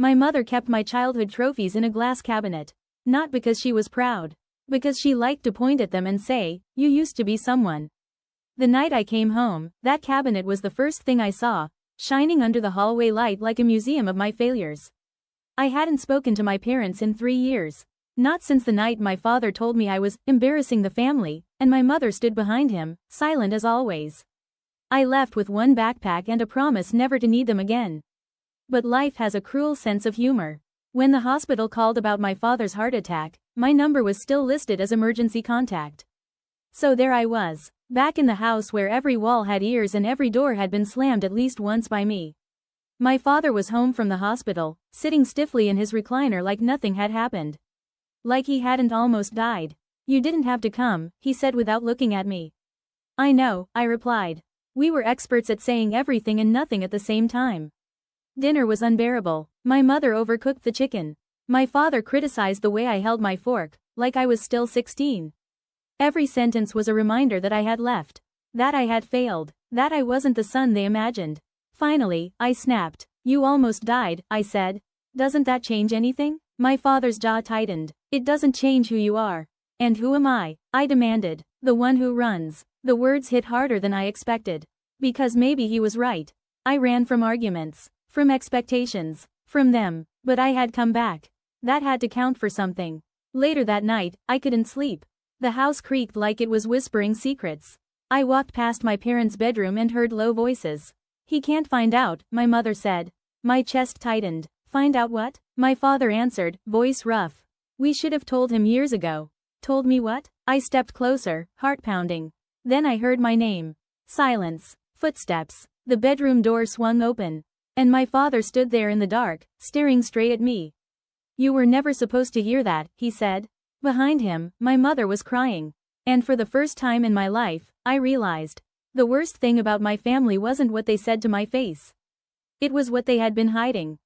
My mother kept my childhood trophies in a glass cabinet. Not because she was proud. Because she liked to point at them and say, "You used to be someone." The night I came home, that cabinet was the first thing I saw, shining under the hallway light like a museum of my failures. I hadn't spoken to my parents in 3 years. Not since the night my father told me I was embarrassing the family, and my mother stood behind him, silent as always. I left with one backpack and a promise never to need them again. But life has a cruel sense of humor. When the hospital called about my father's heart attack, my number was still listed as emergency contact. So there I was, back in the house where every wall had ears and every door had been slammed at least once by me. My father was home from the hospital, sitting stiffly in his recliner like nothing had happened. Like he hadn't almost died. "You didn't have to come," he said without looking at me. "I know," I replied. We were experts at saying everything and nothing at the same time. Dinner was unbearable. My mother overcooked the chicken. My father criticized the way I held my fork, like I was still 16. Every sentence was a reminder that I had left. That I had failed. That I wasn't the son they imagined. Finally, I snapped. "You almost died," I said. "Doesn't that change anything?" My father's jaw tightened. "It doesn't change who you are." "And who am I?" I demanded. "The one who runs." The words hit harder than I expected. Because maybe he was right. I ran from arguments. From expectations. From them. But I had come back. That had to count for something. Later that night, I couldn't sleep. The house creaked like it was whispering secrets. I walked past my parents' bedroom and heard low voices. "He can't find out," my mother said. My chest tightened. "Find out what?" My father answered, voice rough. "We should have told him years ago." "Told me what?" I stepped closer, heart pounding. Then I heard my name. Silence. Footsteps. The bedroom door swung open. And my father stood there in the dark, staring straight at me. "You were never supposed to hear that," he said. Behind him, my mother was crying. And for the first time in my life, I realized. The worst thing about my family wasn't what they said to my face. It was what they had been hiding.